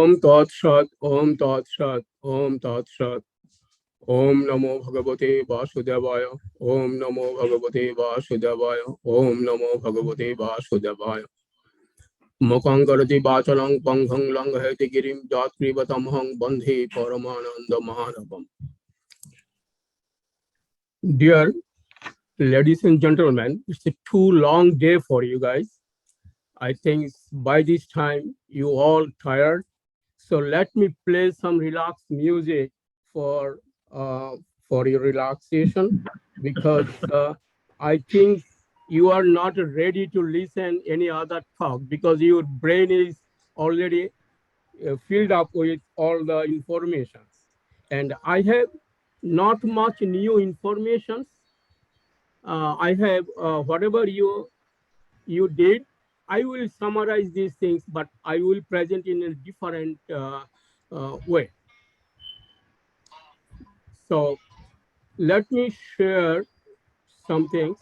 Om Tat Sat, Om Tat Sat, Om Tat Sat. Om Namo Bhagavate Vasudevaya, Om Namo Bhagavate Vasudevaya, Om Namo Bhagavate Vasudevaya. Mukangarati Bachalang Panghang Lang Heti Girim Jatri Batamhang Bandhi Paramananda Mahanabam. Dear ladies and gentlemen, it's a too long day for you guys. I think by this time you all tired. So let me play some relaxed music for your relaxation, because I think you are not ready to listen any other talk, because your brain is already filled up with all the informations, and I have not much new information. I have whatever you did. I will summarize these things, but I will present in a different way. So let me share some things.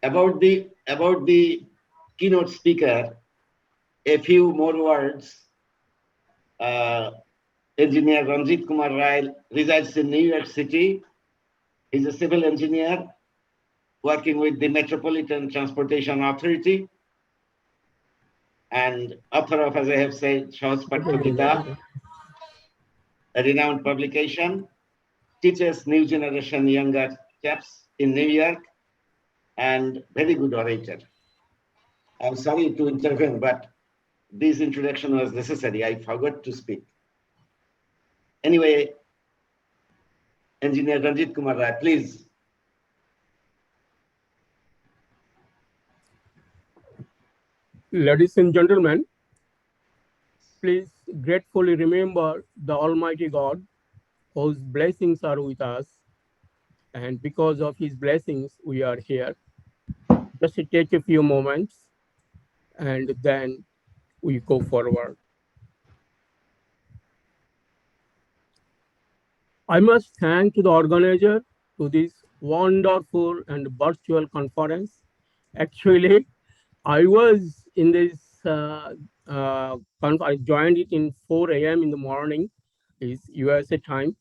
About the keynote speaker, a few more words. Engineer Ranjit Rai resides in New York City. He's a civil engineer working with the Metropolitan Transportation Authority and author of, as I have said, Bhagavad Gita, a renowned publication, teaches new generation younger chaps in New York, and very good orator. I'm sorry to intervene, but this introduction was necessary. I forgot to speak. Anyway, Engineer Ranjit Rai, please. Ladies and gentlemen, please gratefully remember the Almighty God, whose blessings are with us, and because of His blessings, we are here. Just take a few moments, and then we go forward. I must thank the organizer to this wonderful and virtual conference. Actually, I was in this, I joined it in 4 a.m. in the morning, is USA time,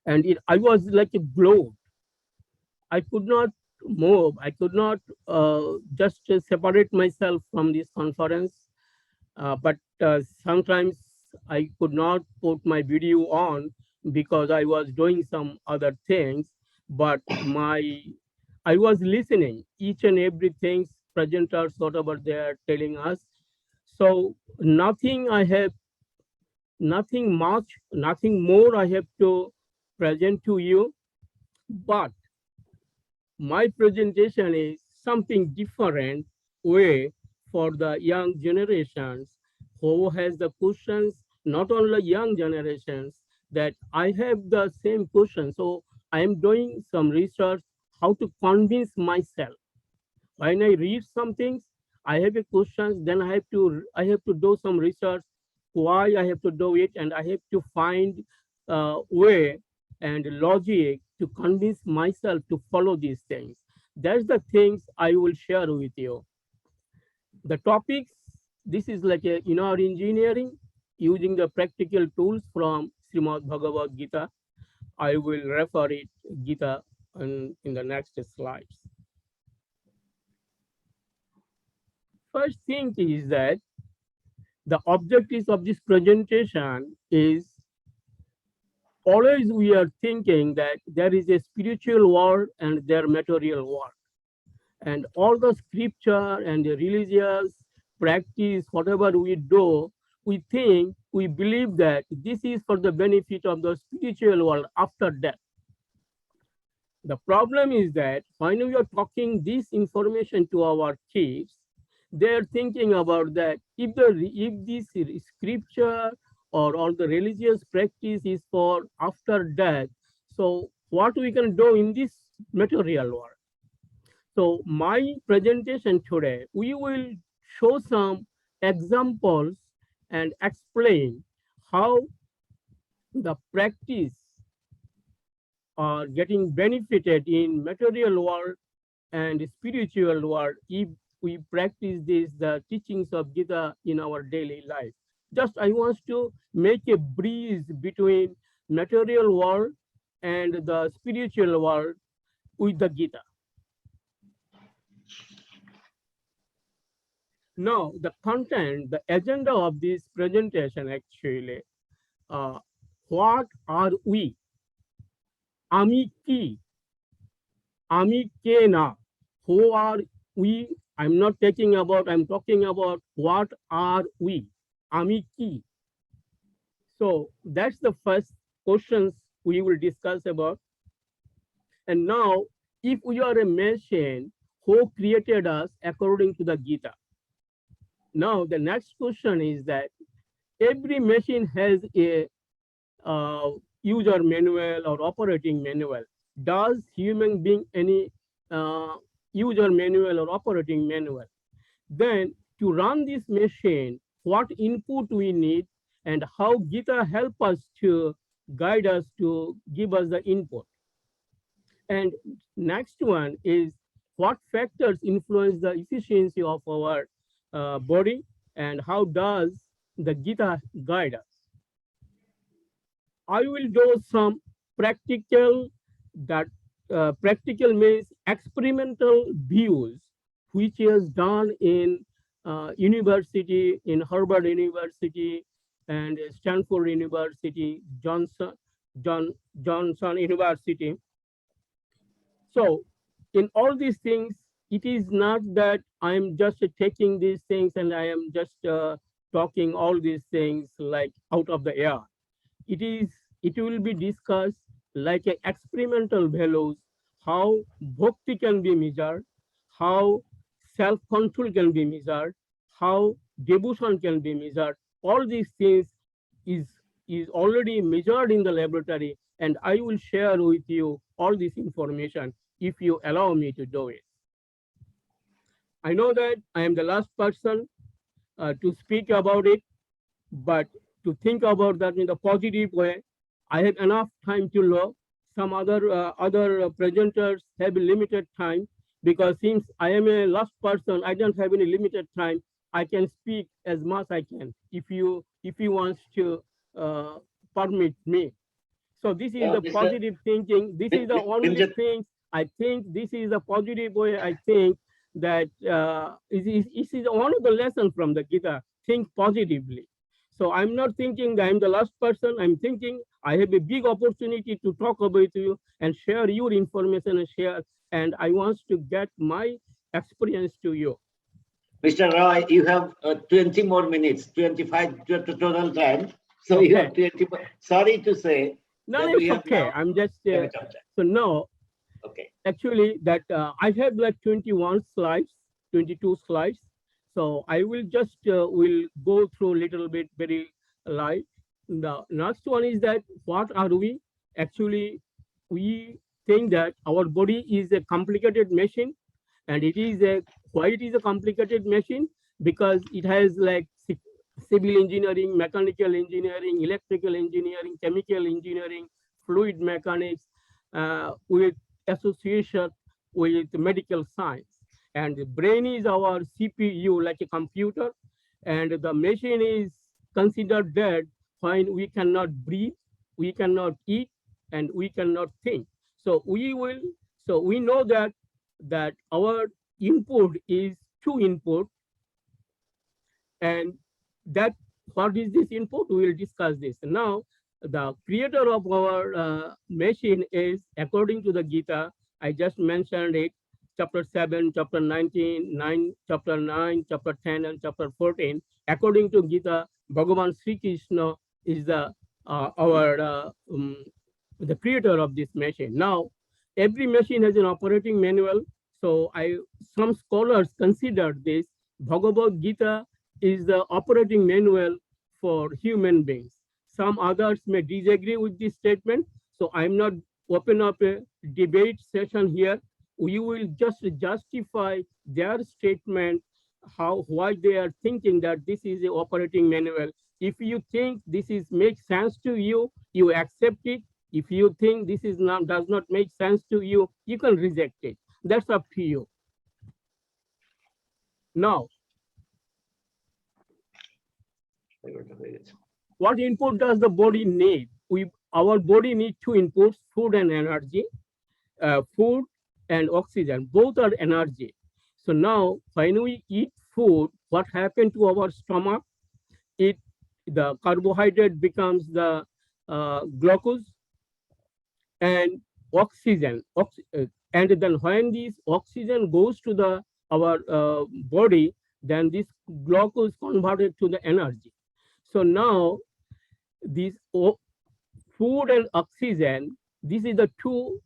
and I was like a globe. I could not move. I could not just separate myself from this conference, but sometimes I could not put my video on because I was doing some other things, but I was listening each and everything presenters whatever they are telling us. So nothing much, nothing more I have to present to you, but my presentation is something different way for the young generations who has the questions, not only young generations, that I have the same question. So I am doing some research how to convince myself. When I read some things, I have a question, then I have to do some research why I have to do it, and I have to find way and logic to convince myself to follow these things. That's the things I will share with you. The topics, this is like a inner engineering using the practical tools from SriMadbhagvadgita. I will refer it Gita in the next slides. First thing is that the objectives of this presentation is always we are thinking that there is a spiritual world and there material world. And all the scripture and the religious practice, whatever we do, we think, we believe that this is for the benefit of the spiritual world after death. The problem is that when we are talking this information to our kids, they're thinking about that if this scripture or all the religious practice is for after death, so what we can do in this material world? So my presentation today, we will show some examples and explain how the practice are getting benefited in material world and spiritual world if we practice the teachings of Gita in our daily life. Just I want to make a breeze between material world and the spiritual world with the Gita. Now, the content, the agenda of this presentation actually, uh, what are we? Ami ki, ami ke na. Who are we? I'm not talking about, I'm talking about what are we? Ami ki. So that's the first questions we will discuss about. And now, if we are a machine, who created us according to the Gita? Now, the next question is that every machine has a user manual or operating manual. Does human being any user manual or operating manual? Then to run this machine, what input we need and how Gita help us to guide us to give us the input. And next one is what factors influence the efficiency of our body and how does the Gita guide us? I will do some practical that practical means experimental views, which is done in university, in Harvard University and Stanford University, Johnson University. So in all these things, it is not that I'm just taking these things and I am just talking all these things like out of the air. It will be discussed like a experimental values, how bhakti can be measured, how self-control can be measured, how devotion can be measured. All these things is is already measured in the laboratory, and I will share with you all this information if you allow me to do it. I know that I am the last person to speak about it, but to think about that in a positive way, I have enough time to know. Some other presenters have limited time because since I am a last person, I don't have any limited time. I can speak as much I can if you want to uh, permit me. So this is the positive thinking. This is the only thing I think. This is a positive way. I think that this is one of the lessons from the Gita. Think positively. So I'm not thinking I'm the last person. I'm thinking I have a big opportunity to talk about you and share your information and share. And I want to get my experience to you. Mr. Roy, you have 20 more minutes, 25 total time. So okay. You have 20. Sorry to say. No, it's okay. I'm just so no. Okay. Actually, that I have like 21 slides, 22 slides. So I will just will go through a little bit very light. The next one is that what are we? Actually, we think that our body is a complicated machine, and it is a why it is a complicated machine because it has like civil engineering, mechanical engineering, electrical engineering, chemical engineering, fluid mechanics, with association with medical science. And the brain is our CPU, like a computer, and the machine is considered dead when we cannot breathe, we cannot eat, and we cannot think. So we know that our input is two input, and that what is this input? We will discuss this. Now, the creator of our machine is, according to the Gita, I just mentioned it, chapter 7, chapter 19, chapter 9, chapter 10, and chapter 14. According to Gita, Bhagavan SriKrishna is the creator of this machine. Now, every machine has an operating manual. So some scholars consider this Bhagavad Gita is the operating manual for human beings. Some others may disagree with this statement. So I'm not open up a debate session here. We will just justify their statement, why they are thinking that this is the operating manual. If you think this makes sense to you, you accept it. If you think this is not does not make sense to you, you can reject it. That's up to you. Now, what input does the body need? Our body needs two inputs, food and energy. Food and oxygen, both are energy. So now when we eat food, what happens to our stomach? The carbohydrate becomes the glucose and oxygen. And then when this oxygen goes to our body, then this glucose converted to the energy. So now this food and oxygen, this is the two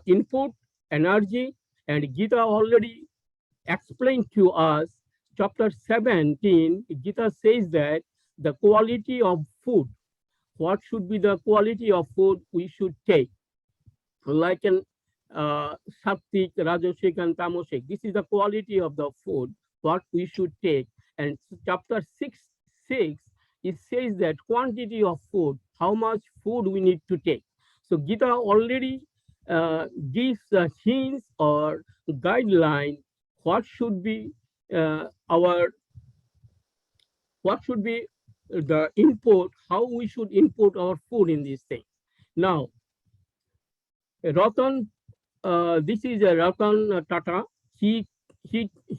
input, energy, and Gita already explained to us. Chapter 17, Gita says that the quality of food, what should be the quality of food we should take, like an Sattvic, Rajasic, and Tamasic. This is the quality of the food, what we should take. And chapter 6, it says that quantity of food, how much food we need to take. So Gita already gives hints or guideline what should be the input, how we should input our food in these things. Now, Ratan, this is a Ratan Tata. He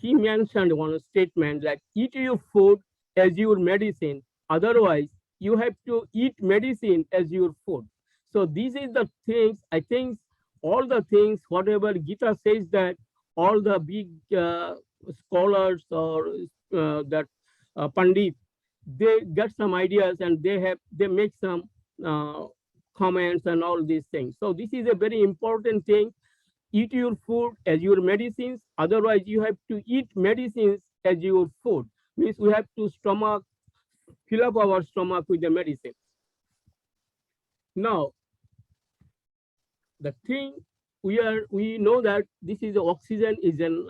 mentioned one statement like, eat your food as your medicine. Otherwise, you have to eat medicine as your food. So these is the things, I think, all the things, whatever Gita says, that all the big scholars or that Pandit, they get some ideas and they make some comments and all these things. So this is a very important thing. Eat your food as your medicines. Otherwise, you have to eat medicines as your food. Means we have to fill up our stomach with the medicine. Now, the thing we know that this is oxygen is an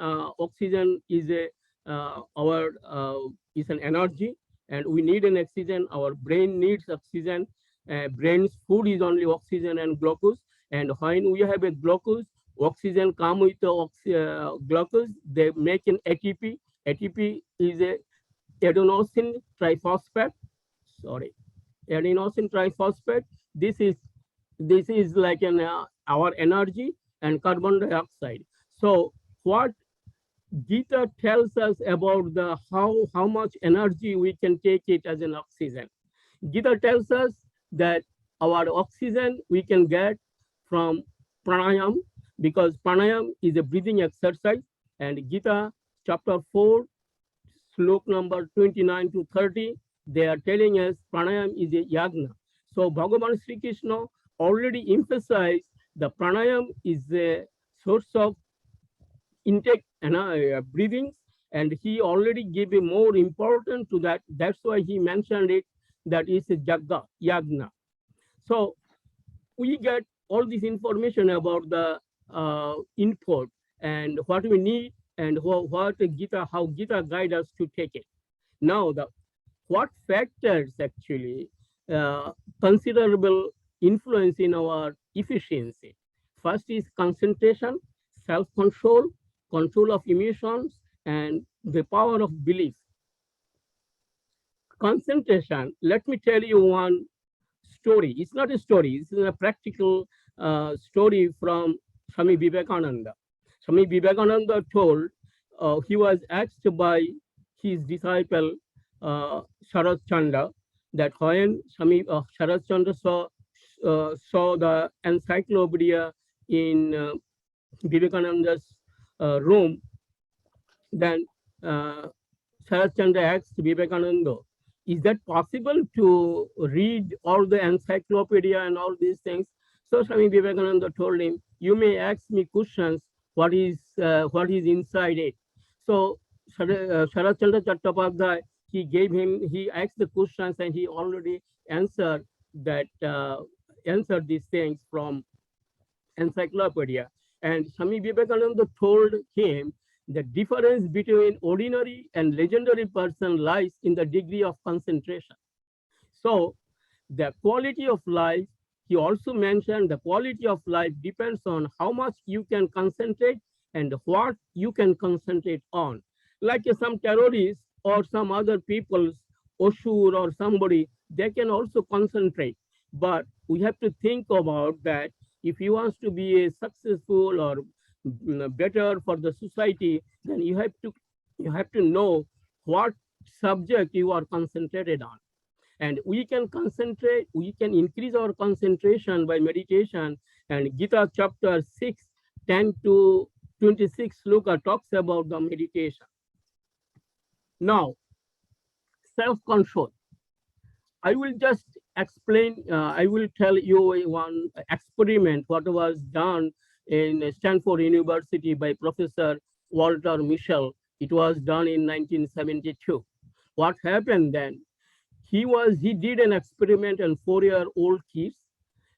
energy, and we need an oxygen. Our brain needs oxygen. Brain's food is only oxygen and glucose. And when we have a glucose, oxygen come with the glucose. They make an ATP. ATP is a adenosine triphosphate. Adenosine triphosphate. This is like our energy and carbon dioxide. So what Gita tells us about the how much energy we can take it as an oxygen. Gita tells us that our oxygen we can get from pranayam, because pranayam is a breathing exercise, and Gita chapter 4, slok number 29 to 30, they are telling us pranayam is a yagna. So Bhagavan SriKrishna already emphasized the pranayam is a source of intake and breathings, and he already gave a more important to that. That's why he mentioned it, that is a yagna. So we get all this information about the input and what we need and how Gita guides us to take it. Now, what factors actually considerable influence in our efficiency? First is concentration, self-control, control of emotions, and the power of belief. Concentration, let me tell you one story. It's not a story, it's a practical story from Swami Vivekananda. Swami Vivekananda told, he was asked by his disciple Sharat Chandra, that when Swami Sharat Chandra saw the encyclopedia in Vivekananda's room, then Sharat Chandra asked Vivekananda, is that possible to read all the encyclopedia and all these things? So Swami Vivekananda told him, you may ask me questions, what is inside it. So Sharat Chandra Chattopadhyay, he asked the questions and he already answered these things from encyclopedia. And Swami Vivekananda told him the difference between ordinary and legendary person lies in the degree of concentration. So the quality of life he also mentioned the quality of life depends on how much you can concentrate and what you can concentrate on. Like some terrorists or some other people's, Osur or somebody, they can also concentrate. But we have to think about that if you want to be a successful or better for the society, then you have to know what subject you are concentrated on. And we can concentrate, we can increase our concentration by meditation. And Gita chapter 6, 10 to 26 sloka talks about the meditation. Now, self-control. I will just explain, I will tell you one experiment what was done in Stanford University by Professor Walter Mischel. It was done in 1972. What happened then? He did an experiment on 4-year-old kids,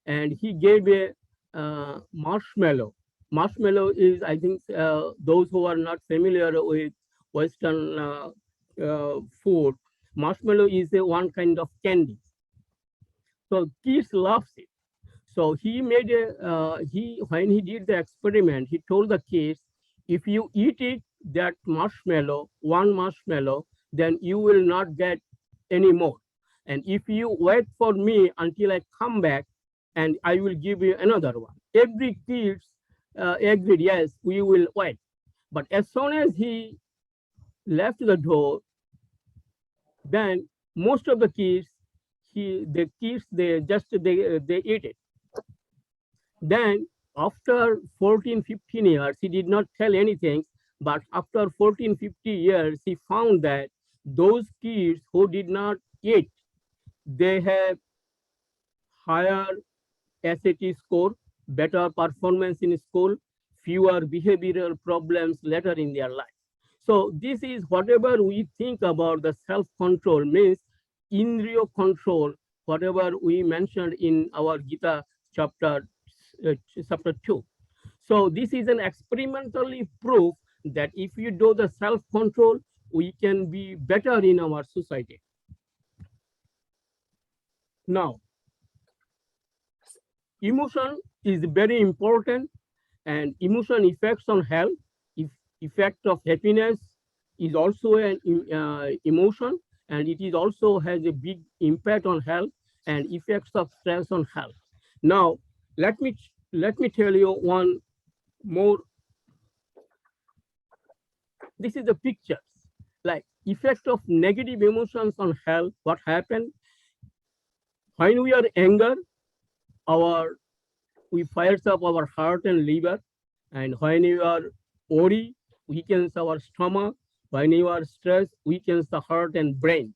and he gave a marshmallow. Marshmallow is, I think, those who are not familiar with Western food, marshmallow is a one kind of candy. So kids loves it. So he made when he did the experiment, he told the kids, if you eat it, that marshmallow, one marshmallow, then you will not get any more. And if you wait for me until I come back, and I will give you another one. Every kid agreed, yes, we will wait. But as soon as he left the door, then most of the kids, they eat it. Then after 14, 15 years, he did not tell anything, but after 14, 50 years, he found that those kids who did not eat, they have higher SAT score, better performance in school, fewer behavioral problems later in their life. So this is whatever we think about the self-control means indriya control, whatever we mentioned in our Gita chapter 2. So this is an experimentally proof that if you do the self-control, we can be better in our society. Now, emotion is very important, and emotion effects on health. If effect of happiness is also an emotion, and it is also has a big impact on health, and effects of stress on health. Now, let me tell you one more. This is the pictures, like effect of negative emotions on health. What happened when we are angry? We fires up our heart and liver, and when you are worried, weakens our stomach. When you are stressed, weakens the heart and brain.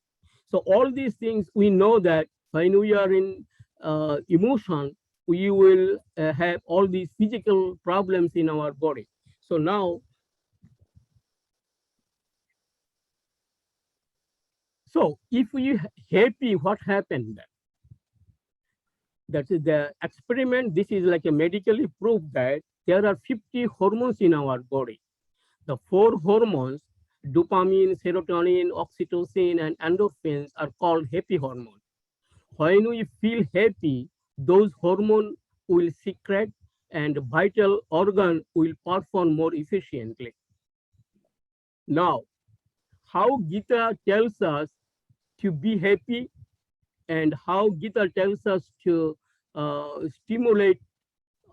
So all these things we know that when we are in emotion, we will have all these physical problems in our body. So now, so if we happy, what happened then? That is the experiment. This is like a medically proved that there are 50 hormones in our body. The 4 hormones, dopamine, serotonin, oxytocin, and endorphins, are called happy hormones. When we feel happy, those hormones will secrete and vital organ will perform more efficiently. Now, how Gita tells us to be happy and how Gita tells us to stimulate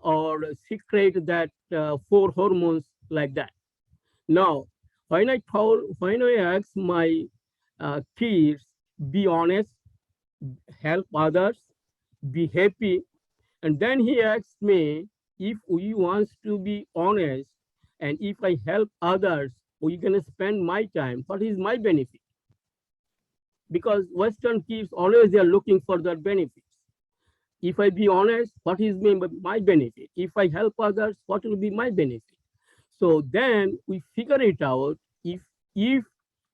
or secrete that 4 hormones like that. Now, when I ask my kids, be honest, help others, be happy, and then he asks me if we want to be honest and if I help others, we're going to spend my time. What is my benefit? Because Western kids always they are looking for their benefits. If I be honest, what is my benefit? If I help others, what will be my benefit? So then we figure it out. If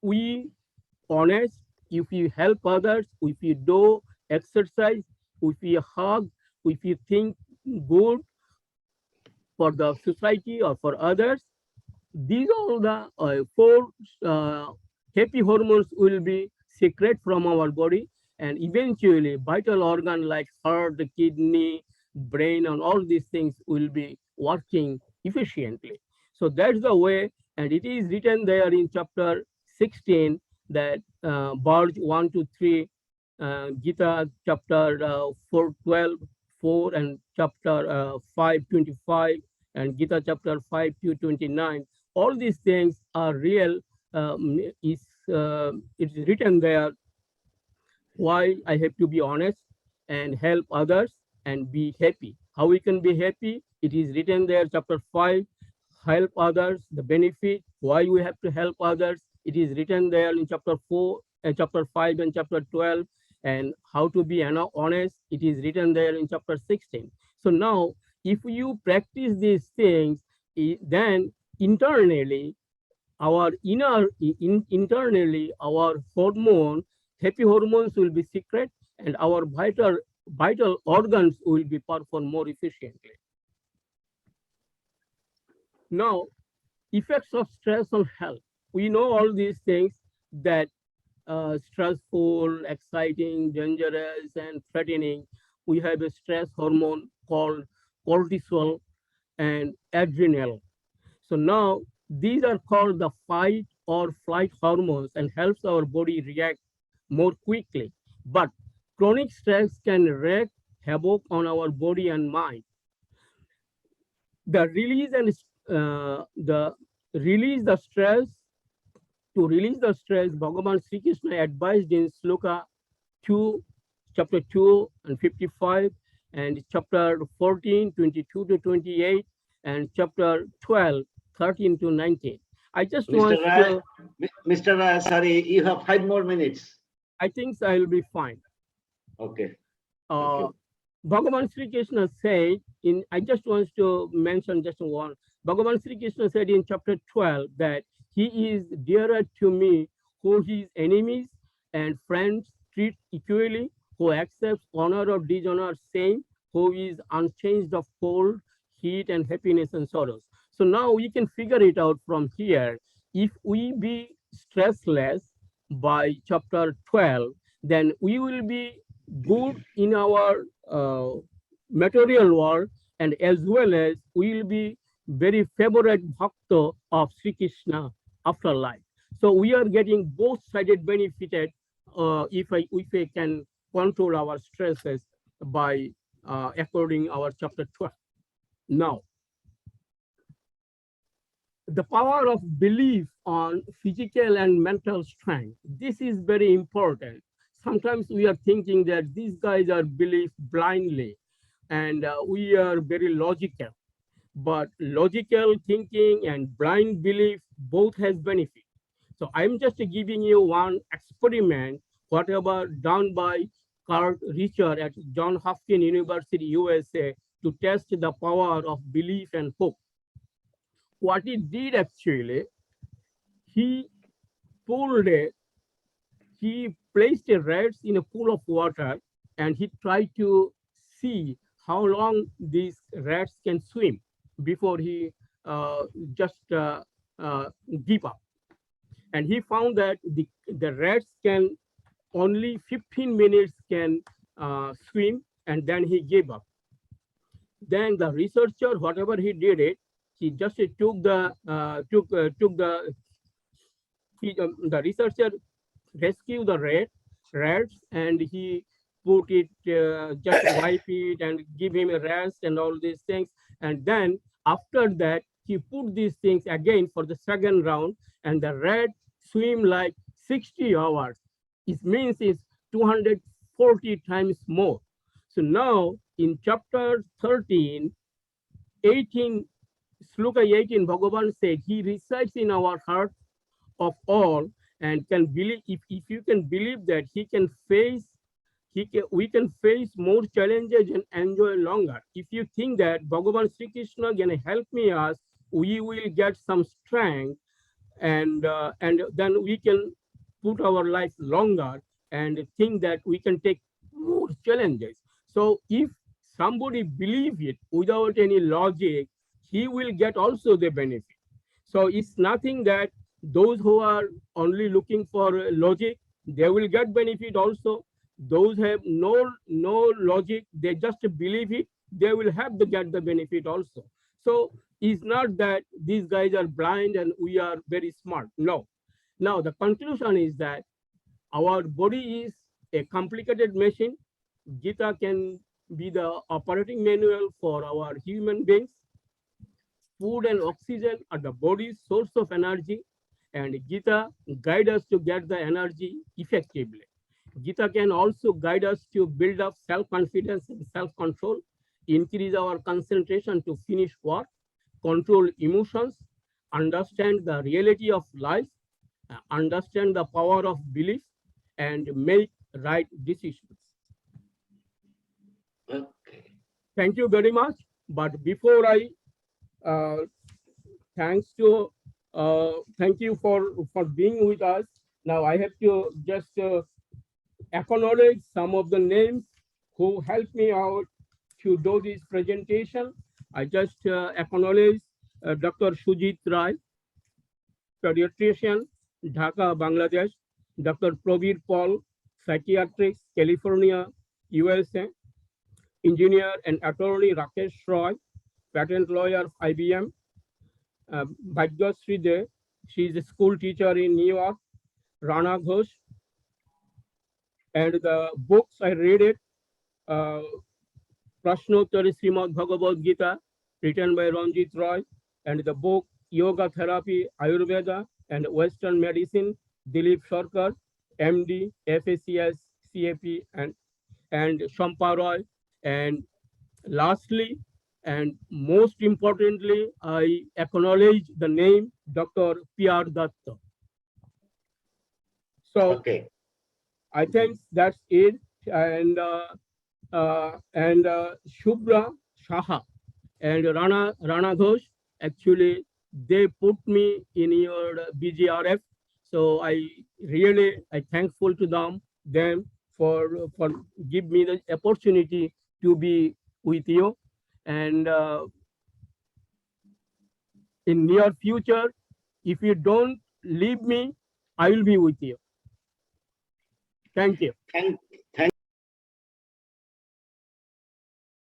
we honest, if you help others, if you do exercise, if you hug, if you think good for the society or for others, these are the 4 happy hormones will be secret from our body, and eventually vital organ like heart, kidney, brain, and all these things will be working efficiently. So that's the way, and it is written there in chapter 16 that Barge 1 to 3, Gita chapter 4:12, 4, and chapter 5:25, and Gita chapter 5 to 29. All these things are real. Is It's written there why I have to be honest and help others and be happy. How we can be happy? It is written there, chapter 5, help others, the benefit, why we have to help others. It is written there in chapter 4, chapter 5, and chapter 12, and how to be honest. It is written there in chapter 16. So now, if you practice these things, then internally internally our happy hormones will be secret, and our vital organs will be performed more efficiently. Now, effects of stress on health. We know all these things, that stressful, exciting, dangerous, and threatening. We have a stress hormone called cortisol and adrenal. So now these are called the fight or flight hormones and helps our body react more quickly. But chronic stress can wreak havoc on our body and mind. The release and the release the stress To release the stress, Bhagavan Sri Krishna advised in Sloka 2, chapter 2 and 55, and chapter 14, 22 to 28, and chapter 12, 13 to 19. I just Mr. want Rai, to, Mr. Rai, sorry, you have 5 more minutes. I think I will be fine. Okay. Bhagavan Sri Krishna said I just want to mention just one. Bhagavan Sri Krishna said in chapter 12 that he is dearer to me who his enemies and friends treat equally, who accepts honor or dishonor same, who is unchanged of cold, heat, and happiness and sorrows. So now we can figure it out from here. If we be stressless by chapter 12, then we will be good in our material world, and as well as we will be very favorite Bhakta of Sri Krishna afterlife. So we are getting both sided benefited if I can control our stresses by according our chapter 12. Now, the power of belief on physical and mental strength. This is very important. Sometimes we are thinking that these guys are believe blindly, and we are very logical. But logical thinking and blind belief both has benefit. So I'm just giving you one experiment, whatever done by Carl Richard at Johns Hopkins University, USA, to test the power of belief and hope. What he did actually, he placed a rats in a pool of water, and he tried to see how long these rats can swim before he just give up. And he found that the rats can only 15 minutes can swim, and then he gave up. Then the researcher, whatever he did it, he just took the researcher rescue the rats, and he put it, just wipe it and give him a rest and all these things. And then after that, he put these things again for the second round, and the rat swim like 60 hours. It means it's 240 times more. So now in chapter 13, 18, Sloka 18, Bhagavan said, he resides in our heart of all, and can believe, if you can believe that we can face more challenges and enjoy longer. If you think that Bhagavan Sri Krishna can help us, we will get some strength, and then we can put our life longer and think that we can take more challenges. So if somebody believe it without any logic, he will get also the benefit. So it's nothing that those who are only looking for logic, they will get benefit also. Those have no logic, they just believe it, they will have to get the benefit also. So it's not that these guys are blind and we are very smart. No. Now the conclusion is that our body is a complicated machine. Gita can be the operating manual for our human beings. Food and oxygen are the body's source of energy, and Gita guide us to get the energy effectively. Gita can also guide us to build up self-confidence and self-control, increase our concentration to finish work, control emotions, understand the reality of life, understand the power of belief, and make right decisions. Okay. Thank you very much. But before I uh, thank you for being with us. Now I have to just acknowledge some of the names who helped me out to do this presentation. I just acknowledge Dr. Sujit Rai, pediatrician, Dhaka, Bangladesh; Dr. Probir Paul, psychiatrist, California, USA; engineer and attorney Rakesh Roy, patent lawyer, IBM; Bhagavad Gita, she is a school teacher in New York; Rana Ghosh, and the books I read it, uh, Prashnottari SriMadbhagvadgita, written by Ranjit Roy, and the book Yoga Therapy, Ayurveda, and Western Medicine, Dilip Sarkar, MD, FACS, CAP, and Shampa Roy. And lastly, and most importantly, I acknowledge the name Dr. P.R. Datta. So Okay. I think that's it. And Shubhra Shaha and Rana Ghosh, actually, they put me in your BGRF. So I thankful to them for give me the opportunity to be with you. And in near future, if you don't leave me, I will be with you. Thank you.